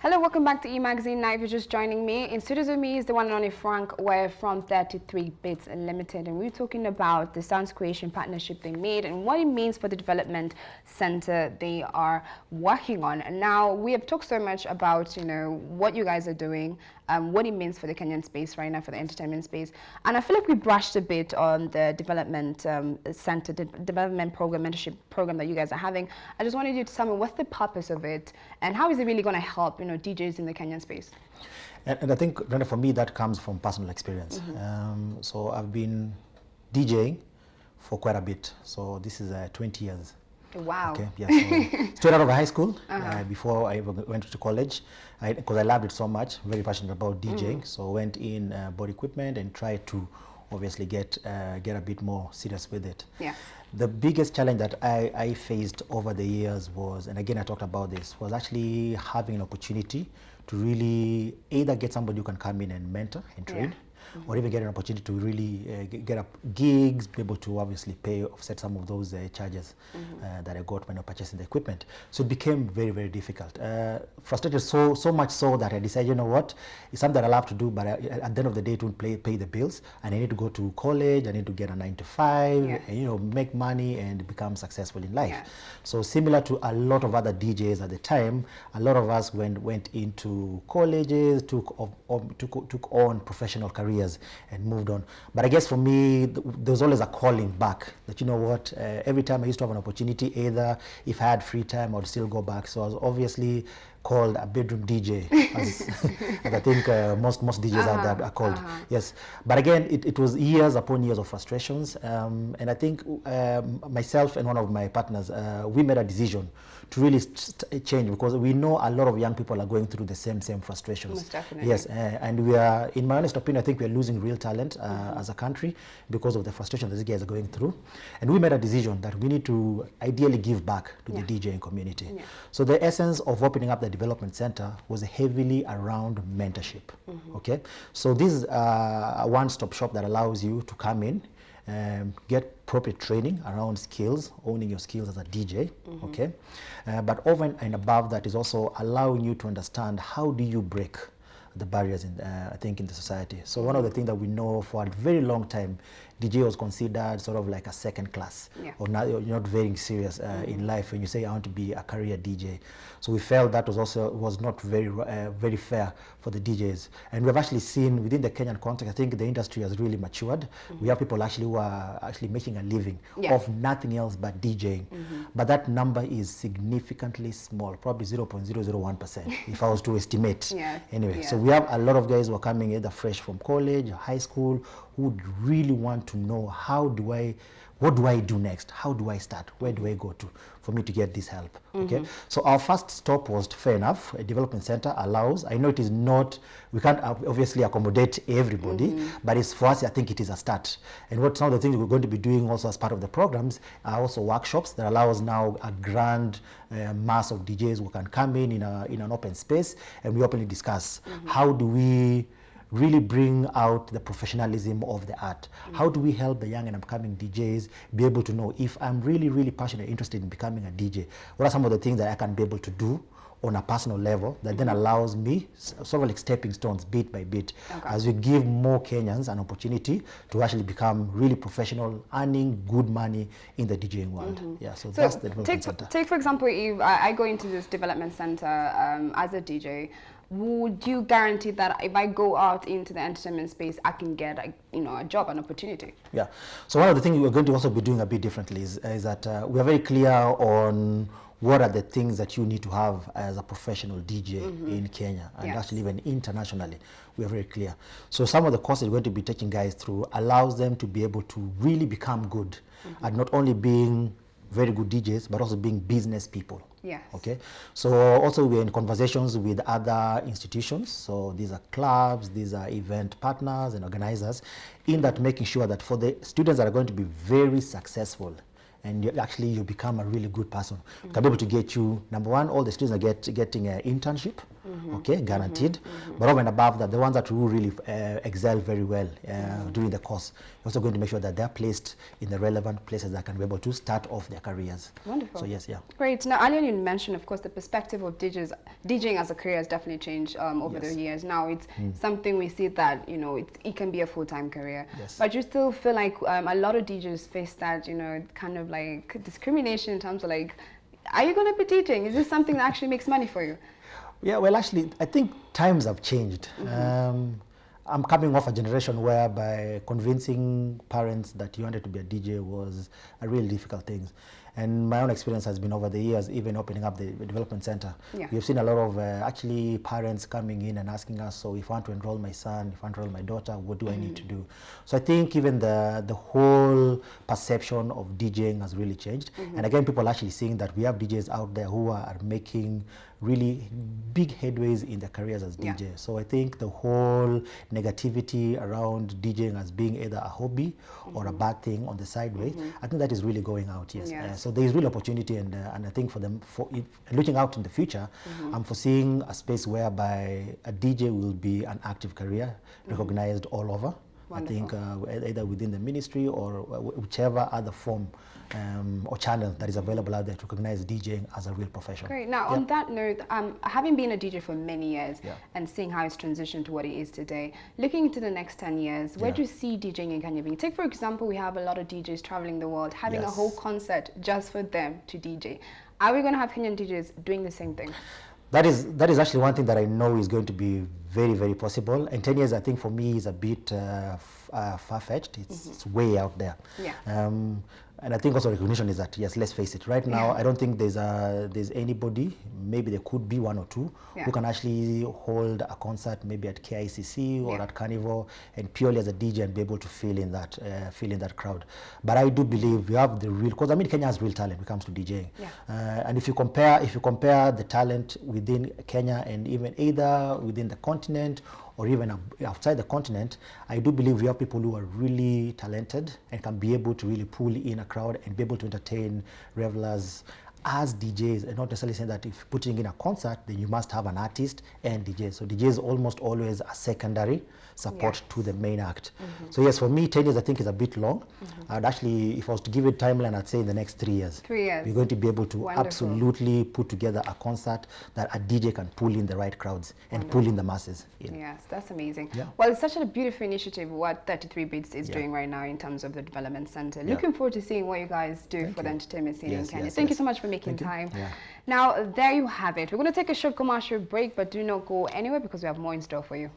Hello, welcome back to E-Magazine. Now, if you're just joining me, in studios with me is the one and only Frank. We're from 33 Bits Limited, and we're talking about the sounds creation partnership they made and what it means for the development center they are working on. And now, we have talked so much about, what you guys are doing, what it means for the Kenyan space right now, for the entertainment space. And I feel like we brushed a bit on the development center, the development program, mentorship program that you guys are having. I just wanted you to tell me what's the purpose of it and how is it really going to help, DJs in the Kenyan space? And I think, Brenda, for me, that comes from personal experience. So I've been DJing for quite a bit. So this is 20 years. Wow. Okay, yeah, so straight out of high school, before I went to college, because I loved it so much, very passionate about DJing. So went in body equipment and tried to obviously get a bit more serious with it. Yeah. The biggest challenge that I faced over the years was, and again I talked about this, was actually having an opportunity to really either get somebody who can come in and mentor and train, or even get an opportunity to really get up gigs, be able to obviously offset some of those charges that I got when I purchasing the equipment. So it became very, very difficult. Frustrated so much so that I decided, you know what, it's something that I love to do, but at the end of the day, it won't pay the bills, and I need to go to college, I need to get a 9 to 5, and make money and become successful in life. So similar to a lot of other DJs at the time, a lot of us went into colleges, took on professional careers and moved on. But I guess for me, there was always a calling back that, you know what, every time I used to have an opportunity, either if I had free time, I would still go back. So I was obviously called a bedroom DJ, as I think most DJs out there are called. Yes, but again, it was years upon years of frustrations, and I think myself and one of my partners, we made a decision to really change, because we know a lot of young people are going through the same frustrations. Most definitely. Yes, and we are, in my honest opinion, I think we are losing real talent as a country because of the frustration that these guys are going through. And we made a decision that we need to ideally give back to the DJing community. So the essence of opening up the development center was heavily around mentorship. Okay, so this is a one-stop shop that allows you to come in, get appropriate training around skills, owning your skills as a DJ, okay? But over and above that is also allowing you to understand how do you break the barriers I think in the society. So one of the things that we know for a very long time, DJ was considered sort of like a second class, or not, you're not very serious in life when you say I want to be a career DJ. So we felt that was not very fair for the DJs. And we've actually seen within the Kenyan context, I think the industry has really matured. We have people actually who are actually making a living of nothing else but DJing. But that number is significantly small, probably 0.001% if I was to estimate. Anyway, so we have a lot of guys who are coming either fresh from college, high school, who would really want to know what do I do next? How do I start? Where do I go to for me to get this help? Okay, so our first stop was, fair enough, a development center allows, I know it is not, we can't obviously accommodate everybody, but it's, for us, I think it is a start. And what some of the things we're going to be doing also as part of the programs are also workshops that allows now a grand mass of DJs who can come in an open space, and we openly discuss how do we really bring out the professionalism of the art. How do we help the young and upcoming DJs be able to know, if I'm really, really passionate, interested in becoming a DJ, what are some of the things that I can be able to do on a personal level that then allows me, sort of like stepping stones, bit by bit, as we give more Kenyans an opportunity to actually become really professional, earning good money in the DJing world. So that's the development center. Take, for example, if I go into this development center as a DJ, would you guarantee that if I go out into the entertainment space, I can get a job, an opportunity? Yeah. So one of the things we're going to also be doing a bit differently is that we are very clear on what are the things that you need to have as a professional DJ in Kenya, and actually even internationally. We are very clear. So some of the courses we're going to be taking guys through allows them to be able to really become good at not only being very good DJs, but also being business people. Okay. So also we're in conversations with other institutions. So these are clubs, these are event partners and organizers, in that making sure that for the students that are going to be very successful, and you become a really good person, can be able to get you, number one, all the students are getting an internship. okay, guaranteed. But over and above that, the ones that will really excel very well during the course, you're also going to make sure that they're placed in the relevant places that can be able to start off their careers. Wonderful. So yes, yeah. Great. Now, earlier you mentioned, of course, the perspective of DJing as a career has definitely changed over the years. Now it's something we see that, you know, it can be a full-time career. Yes. But you still feel like a lot of DJs face that, you know, kind of like discrimination in terms of like, are you going to be DJing? Is this something that actually makes money for you? Yeah, well, actually, I think times have changed. I'm coming off a generation whereby convincing parents that you wanted to be a DJ was a really difficult thing. And my own experience has been over the years, even opening up the development center. Yeah. We've seen a lot of actually parents coming in and asking us, so if I want to enroll my son, if I want to enroll my daughter, what do I need to do? So I think even the whole perception of DJing has really changed. And again, people are actually seeing that we have DJs out there who are making really big headways in their careers as DJ. So I think the whole negativity around DJing as being either a hobby or a bad thing on the side way, I think that is really going out, yes. So there is real opportunity, and I think for them, looking out in the future, I'm foreseeing a space whereby a DJ will be an active career, recognized all over. Wonderful. I think either within the ministry or whichever other form or channel that is available out there to recognize DJing as a real profession. Great. Now, on that note, having been a DJ for many years and seeing how it's transitioned to what it is today, looking into the next 10 years, where do you see DJing in Kenya being? Take, for example, we have a lot of DJs traveling the world, having a whole concert just for them to DJ. Are we going to have Kenyan DJs doing the same thing? That is actually one thing that I know is going to be very, very possible. And 10 years, I think, for me, is a bit far-fetched. It's way out there. Yeah. And I think also recognition is that, yes, let's face it, right now, I don't think there's anybody, maybe there could be one or two, who can actually hold a concert maybe at KICC or at Carnival and purely as a DJ and be able to fill in that crowd. But I do believe we have the real, because I mean, Kenya has real talent when it comes to DJing. And if you compare the talent within Kenya and even either within the continent or even outside the continent, I do believe we have people who are really talented and can be able to really pull in a crowd and be able to entertain revelers as DJs, and not necessarily saying that if putting in a concert, then you must have an artist and DJ. So DJ is almost always a secondary support to the main act. So yes, for me, 10 years I think is a bit long. I'd actually, if I was to give it timeline, I'd say in the next 3 years. 3 years. We're going to be able to absolutely put together a concert that a DJ can pull in the right crowds and pull in the masses. Yes, that's amazing. Well, it's such a beautiful initiative what 33 Beats is doing right now in terms of the development center. Looking forward to seeing what you guys do for the entertainment scene in Kenya. Thank you so much for making time. Now, there you have it. We're going to take a short commercial break, but do not go anywhere because we have more in store for you.